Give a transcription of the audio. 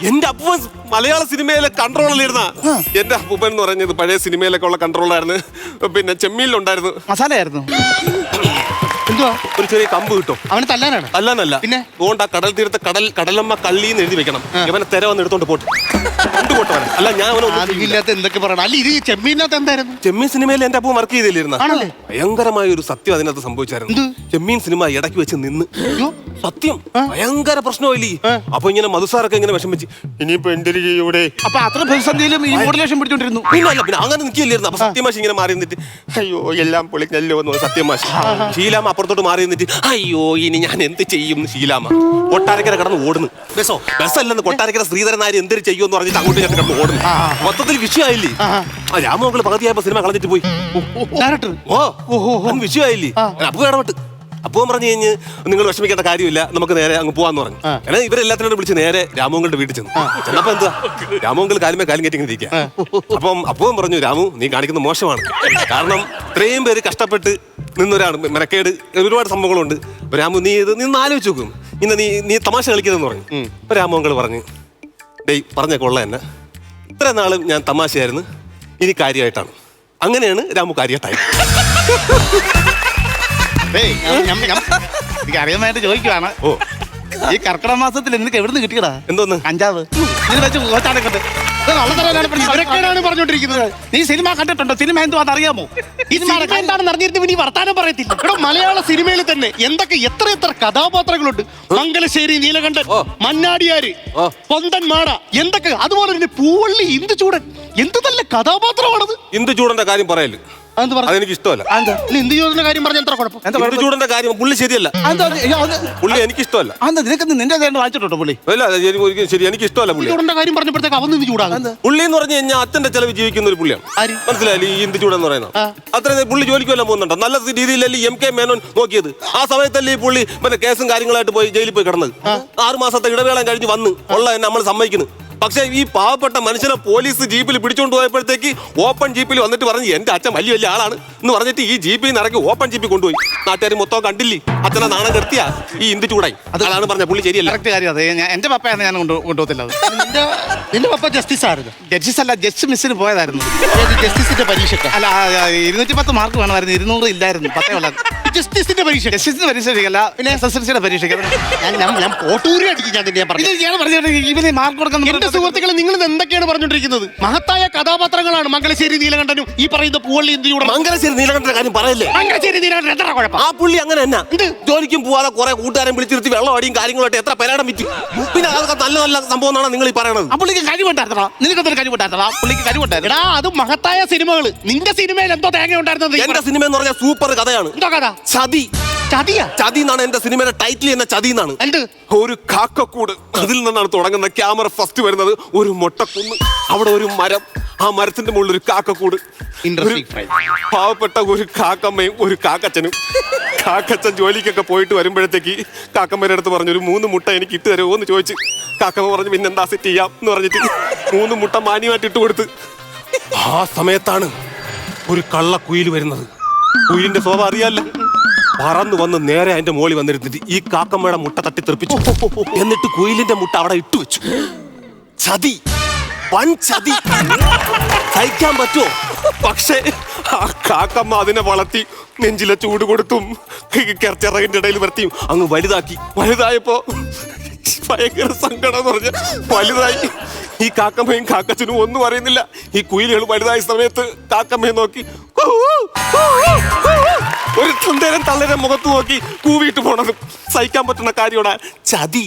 എന്റെ അപ്പൂപ്പൻ മലയാള സിനിമയിലെ കൺട്രോളറിലിരുന്ന. എന്റെ അപ്പൂപ്പൻ എന്ന് പറഞ്ഞത് പഴയ സിനിമയിലൊക്കെ ഉള്ള കൺട്രോളായിരുന്നു. പിന്നെ ചെമ്മീനിലുണ്ടായിരുന്നു. മസാലയായിരുന്നു. എന്തുവാ? ഒരു ചെറിയ കമ്പ് കിട്ടും. അവന് തല്ലാനാണ്? അല്ലാന്നല്ല, പിന്നെ അതുകൊണ്ട് ആ കടൽ തീരത്തെ കടലമ്മ കള്ളിന്ന് എഴുതി വെക്കണം. ഇവനെ തെര വന്ന് എടുത്തോണ്ട് പോട്ടെ. കൊണ്ടുപോട്ടവൻ അല്ല, ഞാൻ ഇല്ലാത്ത എന്തൊക്കെ പറയണം. അല്ല, ഇത് ചെമ്മീനകത്ത് എന്തായിരുന്നു? ചെമ്മീൻ സിനിമയിൽ എന്റെ അപ്പൂ വർക്ക് ചെയ്തില്ലായിരുന്ന. ആണല്ലേ? ഭയങ്കരമായ ഒരു സത്യം അതിനകത്ത് സംഭവിച്ചായിരുന്നു. ചെമ്മീൻ സിനിമ ഇടയ്ക്ക് വെച്ച് നിന്ന്. സത്യം ഭയങ്കര പ്രശ്നമില്ലേ? അപ്പൊ ഇങ്ങനെ മധുസാറൊക്കെ ഇങ്ങനെ വിഷമിച്ച് ഇനിയിപ്പോ എന്റെ ഇവിടെ അപ്പൊ അത്ര പ്രതിസന്ധിയിലും ഈ മോഡുലേഷൻ പിടിച്ചോണ്ടിരുന്നു. പിന്നെ അങ്ങനെ നിൽക്കില്ലായിരുന്നു. അപ്പൊ സത്യമാഷി ഇങ്ങനെ മാറി നിന്നിട്ട് അയ്യോ എല്ലാം പൊളിക്കല്ലോ എന്ന് സത്യമാഷി. ശീലാമ അപ്പുറത്തോട്ട് മാറി നിന്നിട്ട് അയ്യോ ഇനി ഞാൻ എന്ത് ചെയ്യും? ശീലാമ കൊട്ടാരക്കര കിടന്ന് ഓടുന്നു. ബസ്സല്ലെന്ന് കൊട്ടാരക്കര ശ്രീധരൻ നായർ എന്തൊരു ചെയ്യുമെന്ന് പറഞ്ഞിട്ട് അങ്ങോട്ട് ഞാൻ കിടന്ന് ഓടുന്നു. മൊത്തത്തിൽ വിഷയമായില്ലേ? രാമമംഗള് പകുതിയായപ്പോ സിനിമ കളഞ്ഞിട്ട് പോയി. വിഷയമായില്ലേ? അപ്പൊ ഇടപെട്ട് അപ്പവും പറഞ്ഞു കഴിഞ്ഞ് നിങ്ങൾ വിഷമിക്കേണ്ട കാര്യമില്ല, നമുക്ക് നേരെ അങ്ങ് പോവാന്ന് പറഞ്ഞു. അങ്ങനെ ഇവരെല്ലാത്തിനോടും വിളിച്ച് നേരെ രാമമംഗളുടെ വീട്ടിൽ ചെന്നു. ചെന്നപ്പോ എന്താ രാമമംഗൾ കാലുമേ കാലും കയറ്റി ഇങ്ങനെ ഇരിക്കുക. അപ്പം അപ്പവും പറഞ്ഞു, രാമു നീ കാണിക്കുന്ന മോശമാണ്. കാരണം ഇത്രയും പേര് കഷ്ടപ്പെട്ട് നിന്നൊരാണ്, മെനക്കേട് ഒരുപാട് സംഭവങ്ങളുണ്ട്. അപ്പൊ രാമു നീ ആലോചിച്ച് നോക്കും, ഇന്ന് നീ തമാശ കളിക്കുന്നതെന്ന് പറഞ്ഞു. അപ്പൊ രാമമംഗൾ പറഞ്ഞു, ഡേയ് പറഞ്ഞ കൊള്ള എന്നെ, ഇത്ര നാളും ഞാൻ തമാശയായിരുന്നു, ഇനി കാര്യമായിട്ടാണ്. അങ്ങനെയാണ് രാമു കാര്യമായിട്ടായി. എനിക്ക് അറിയാനായിട്ട് ചോദിക്കുവാണ്. ഈ കർക്കിടക മാസത്തിൽ നിനക്ക് എവിടുന്ന് കിട്ടിയടാ? എന്തോന്ന്? കഞ്ചാവ്. പറഞ്ഞോണ്ടിരിക്കുന്നത്. നീ സിനിമ കണ്ടിട്ടുണ്ടോ? സിനിമ എന്തുവാന്ന് അറിയാമോ? എന്താണെന്ന് അറിഞ്ഞിരുന്നു നീ വർത്താനം പറയത്തില്ല. ഇവിടെ മലയാള സിനിമയിൽ തന്നെ എത്ര കഥാപാത്രങ്ങളുണ്ട്. മംഗലശ്ശേരി നീലകണ്ഠൻ, മന്നാടിയാര്, പൊന്തൻ മാട, എന്തൊക്കെ. അതുപോലെ തന്നെ പൂവള്ളി, ഇന്ദുചൂടൻ, എന്ത് നല്ല കഥാപാത്രമാണത്. ഇന്ദുചൂടന്റെ കാര്യം പറയല് അതെനിക്ക് ഇഷ്ടമല്ല. ഇന്ദുചൂടന്റെ കാര്യം പറഞ്ഞ എത്ര കുഴപ്പം? ഇന്ദുചൂടന്റെ കാര്യം പുള്ളി ശരിയല്ല. പുള്ളി എനിക്ക് ഇഷ്ടമല്ല. നിനക്ക് നിന്റെ വായിച്ചിട്ടുണ്ടോ പുള്ളി? അല്ല ശരി, എനിക്ക് ഇഷ്ടമല്ല. പുള്ളിയുടെ കാര്യം പറഞ്ഞപ്പോഴത്തേക്ക് അവൻ നിന്ന് ചൂടാകും. പുള്ളി എന്ന് പറഞ്ഞു കഴിഞ്ഞാൽ അച്ഛന്റെ ചെലവ് ജീവിക്കുന്ന ഒരു പുള്ളിയാണ്. മനസ്സിലായില്ലേ? ഈ ഇന്ദുചൂടൻ എന്ന് പറയുന്നത് അത്രയും പുള്ളി ജോലിക്ക് പോകുന്നുണ്ടോ? നല്ല രീതിയിലല്ലേ MK മേനോൻ നോക്കിയത്? ആ സമയത്തല്ലേ ഈ പുള്ളി മറ്റേ കേസും കാര്യങ്ങളായിട്ട് പോയി ജയിലിൽ പോയി കിടന്നത്. 6 മാസത്തെ ഇടവേള കഴിഞ്ഞ് വന്ന് ഉള്ള നമ്മൾ സമ്മതിക്കുന്നു. പക്ഷേ ഈ പാവപ്പെട്ട മനുഷ്യനെ പോലീസ് ജീപ്പിൽ പിടിച്ചോണ്ട് പോയപ്പോഴത്തേക്ക് ഓപ്പൺ ജീപ്പിൽ വന്നിട്ട് പറഞ്ഞു എന്റെ അച്ഛൻ വലിയ ആളാണ് എന്ന് പറഞ്ഞിട്ട് ഈ ജീപ്പിൽ നിന്ന് ഇറക്കി ഓപ്പൺ ജീപ്പിൽ കൊണ്ടുപോയി. നാട്ടുകാർ മൊത്തം കണ്ടില്ലേ? അച്ഛനെ നാണം കെടുത്തിയാ ഈ ഇന്ദുചൂടായി. അതാണ് പറഞ്ഞ പുള്ളി ശരിയല്ല. എന്റെ പപ്പയാണ് ഞാൻ കൊണ്ടുപോകത്തില്ല. നിന്റെ പപ്പ ജസ്റ്റിസ് ആയിരുന്നു? ജസ്റ്റിസ് അല്ല, ജസ്റ്റ് മിസ്സിന് പോയതായിരുന്നു. ജസ്റ്റിസിന്റെ പരീക്ഷ അല്ല 210 മാർക്ക് വേണമായിരുന്നു, 200 ഇല്ലായിരുന്നു. പത്തേ ഉള്ളായിരുന്നു. ജസ്റ്റിസിന്റെ പരീക്ഷ അല്ല, പിന്നെ SSLCയുടെ പരീക്ഷ. ഞാൻ പോട്ടൂരി അടിക്കും. ഇവന് മാർക്ക് കൊടുക്കാൻ. സുഹൃത്തുക്കളെ, നിങ്ങൾ എന്തൊക്കെയാണ് പറഞ്ഞോണ്ടിരിക്കുന്നത്? മഹത്തായ കഥാപാത്രങ്ങളാണ് മംഗലശ്ശേരി നീലകണ്ഠനും ഈ പറയുന്ന പൂവള്ളി ഇന്ദുചൂടൻ. മംഗലശ്ശേരി നീലകണ്ഠന്റെ കാര്യം പറയല്ലേ? മംഗലശ്ശേരി നീലകണ്ഠൻ എത്ര കുഴപ്പം? ആ പുള്ളി അങ്ങനെ തന്നെ ജോലിക്കും പോവാതെ കുറെ കൂട്ടുകാരൻ വിളിച്ചിരുത്തി വെള്ളം അടിയും കാര്യങ്ങളായിട്ട് എത്ര പേരാടം വിറ്റു. പിന്നെ അതൊക്കെ നല്ല നല്ല സംഭവം എന്നാണ് നിങ്ങൾ ഈ പറയണത്. ആ പുള്ളിക്ക് കഴിവുണ്ടായിരുന്നോ? നിനക്കൊരു കഴിവുണ്ടായിരുന്നോ? പുള്ളിക്ക് കഴിവുണ്ടായിരുന്നു. അത് മഹത്തായ സിനിമകൾ. നിന്റെ സിനിമയിൽ എന്തോ തേങ്ങ ഉണ്ടായിരുന്നത്? എന്റെ സിനിമ എന്ന് പറഞ്ഞാൽ സൂപ്പർ കഥയാണ്. എന്തോ കഥ? ചതി. ചതി എന്നാണ് എന്റെ സിനിമയുടെ ടൈറ്റിൽ തന്നെ. ചതി എന്നാണ്. ഒരു കാക്കക്കൂട്, അതിൽ നിന്നാണ് തുടങ്ങുന്ന. ക്യാമറ ഫസ്റ്റ് വരുന്നത് ഒരു മൊട്ടക്കുന്ന്, അവിടെ ഒരു മരം, ആ മരത്തിന്റെ മുകളിൽ ഒരു കാക്കക്കൂട്, പാവപ്പെട്ട ഒരു കാക്കമ്മയും ഒരു കാക്കച്ചനും. കാക്കച്ചൻ ജോലിക്കൊക്കെ പോയിട്ട് വരുമ്പോഴത്തേക്ക് കാക്കമ്മയുടെ അടുത്ത് പറഞ്ഞു, ഒരു 3 മുട്ട എനിക്ക് ഇട്ട് തരുമോ എന്ന് ചോദിച്ചു. കാക്കമ്മ പറഞ്ഞു പിന്നെന്താ സെറ്റ് ചെയ്യാം എന്ന് പറഞ്ഞിട്ട് 3 മുട്ട മാന്യമായിട്ട് ഇട്ട് കൊടുത്ത്. ആ സമയത്താണ് ഒരു കള്ളക്കുയിൽ വരുന്നത്. കുയിലിന്റെ സ്വഭാവം അറിയാലോ. പറന്നു വന്ന് നേരെ അതിന്റെ മോളിൽ വന്നിരുന്നിട്ട് ഈ കാക്കമ്മയുടെ മുട്ട തട്ടി തെറിപ്പിച്ചു. എന്നിട്ട് കുയിലിന്റെ മുട്ട അവിടെ ഇട്ടു വെച്ചു. ചതി, വൻ ചതി. സഹിക്കാൻ പറ്റുമോ? പക്ഷേ ആ കാക്കമ്മ അതിനെ വളർത്തി നെഞ്ചിലെ ചൂട് കൊടുത്തും കിറച്ചിറകിന്റെ ഇടയിൽ വരുത്തിയും അങ്ങ് വലുതാക്കി. വലുതായപ്പോ ഭയങ്കര സങ്കടം എന്ന് പറഞ്ഞ വലുതായി. ഈ കാക്കമ്മയും കാക്കച്ചനും ഒന്നും അറിയുന്നില്ല. ഈ കുയിലുകൾ വലുതായ സമയത്ത് കാക്കമ്മയെ നോക്കി ഒരു സുന്ദരൻ തള്ളയുടെ മുഖത്ത് നോക്കി കൂവിയിട്ട് പോണതും സഹിക്കാൻ പറ്റുന്ന കാര്യമാണ്. ചതി.